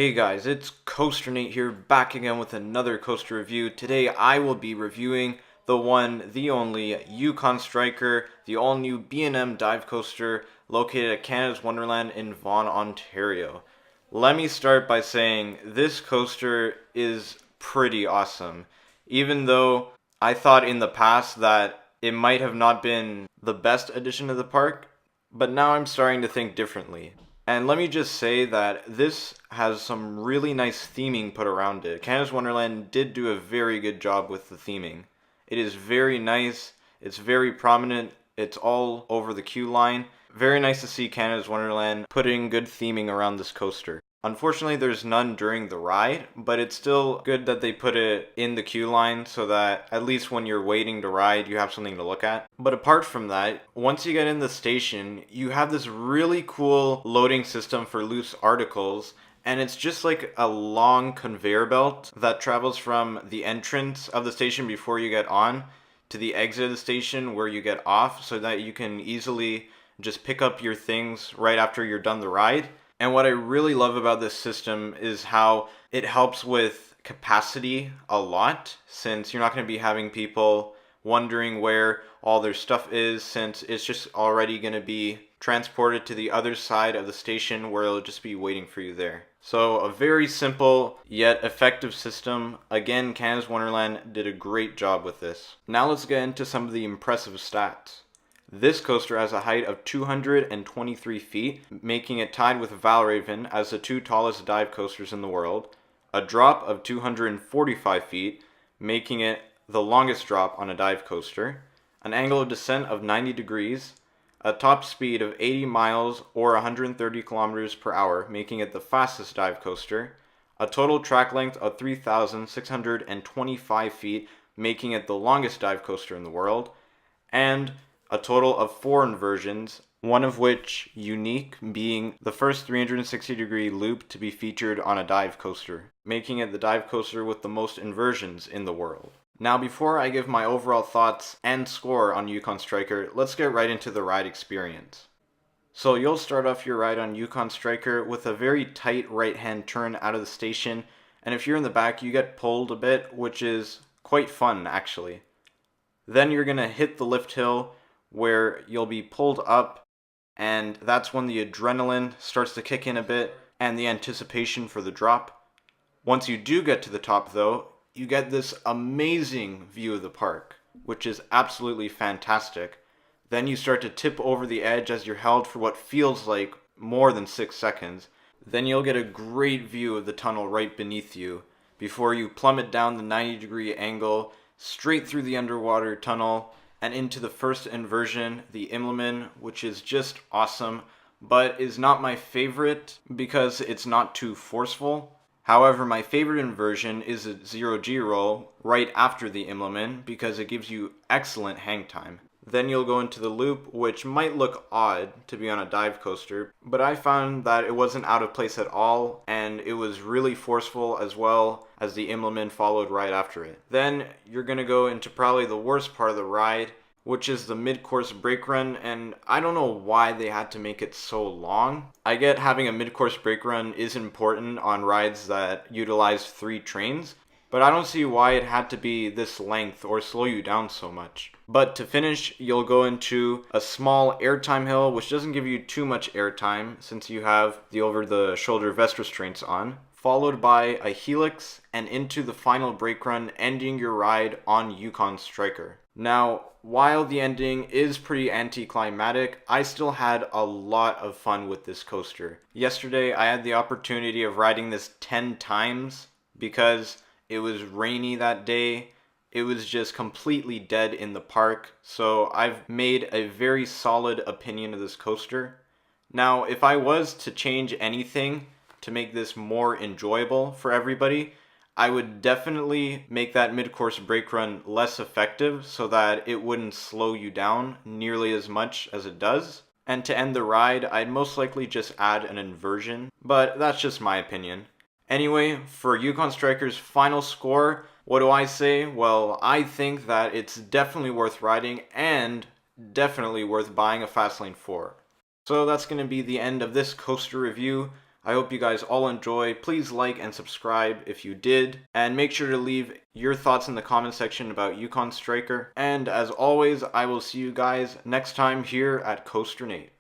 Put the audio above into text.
Hey guys, it's Coaster Nate here, back again with another coaster review. Today I will be reviewing the one, the only Yukon Striker, the all-new B&M dive coaster located at Canadas Wonderland in Vaughan, Ontario. Let me start by saying this coaster is pretty awesome. Even though I thought in the past that it might have not been the best addition to the park, but now I'm starting to think differently. And let me just say that this has some really nice theming put around it. Canadas Wonderland did do a very good job with the theming. It is very nice, it's very prominent, it's all over the queue line. Very nice to see Canadas Wonderland putting good theming around this coaster. Unfortunately, there's none during the ride, but it's still good that they put it in the queue line so that at least when you're waiting to ride, you have something to look at. But apart from that, once you get in the station, you have this really cool loading system for loose articles, and it's just like a long conveyor belt that travels from the entrance of the station before you get on to the exit of the station where you get off, so that you can easily just pick up your things right after you're done the ride. And what I really love about this system is how it helps with capacity a lot, since you're not going to be having people wondering where all their stuff is, since it's just already going to be transported to the other side of the station where it'll just be waiting for you there. So a very simple yet effective system. Again, Canadas Wonderland did a great job with this. Now let's get into some of the impressive stats. This coaster has a height of 223 feet, making it tied with Valravn as the two tallest dive coasters in the world, a drop of 245 feet, making it the longest drop on a dive coaster, an angle of descent of 90 degrees, a top speed of 80 miles or 130 kilometers per hour, making it the fastest dive coaster, a total track length of 3,625 feet, making it the longest dive coaster in the world, and a total of 4 inversions, one of which unique, being the first 360-degree loop to be featured on a dive coaster, making it the dive coaster with the most inversions in the world. Now, before I give my overall thoughts and score on Yukon Striker, let's get right into the ride experience. So you'll start off your ride on Yukon Striker with a very tight right-hand turn out of the station, and if you're in the back, you get pulled a bit, which is quite fun actually. Then you're going to hit the lift hill, where you'll be pulled up, and that's when the adrenaline starts to kick in a bit and the anticipation for the drop. Once you do get to the top though, you get this amazing view of the park, which is absolutely fantastic. Then you start to tip over the edge as you're held for what feels like more than 6 seconds. Then you'll get a great view of the tunnel right beneath you before you plummet down the 90-degree angle straight through the underwater tunnel and into the first inversion, the Immelman, which is just awesome, but is not my favorite because it's not too forceful. However, my favorite inversion is a 0G roll right after the Immelman because it gives you excellent hang time. Then you'll go into the loop, which might look odd to be on a dive coaster, but I found that it wasn't out of place at all, and it was really forceful as well as the Immelman followed right after it. Then you're going to go into probably the worst part of the ride, which is the mid-course brake run, and I don't know why they had to make it so long. I get having a mid-course brake run is important on rides that utilize 3 trains, but I don't see why it had to be this length or slow you down so much. But to finish, you'll go into a small airtime hill, which doesn't give you too much airtime since you have the over-the-shoulder vest restraints on, followed by a helix and into the final brake run, ending your ride on Yukon Striker. Now, while the ending is pretty anticlimactic, I still had a lot of fun with this coaster. Yesterday, I had the opportunity of riding this 10 times because it was rainy that day. It was just completely dead in the park, so I've made a very solid opinion of this coaster. Now, if I was to change anything to make this more enjoyable for everybody, I would definitely make that mid-course brake run less effective so that it wouldn't slow you down nearly as much as it does. And to end the ride, I'd most likely just add an inversion, but that's just my opinion. Anyway, for Yukon Striker's final score, what do I say? Well, I think that it's definitely worth riding and definitely worth buying a Fastlane 4. So that's going to be the end of this coaster review. I hope you guys all enjoy. Please like and subscribe if you did, and make sure to leave your thoughts in the comment section about Yukon Striker. And as always, I will see you guys next time here at Coaster Nate.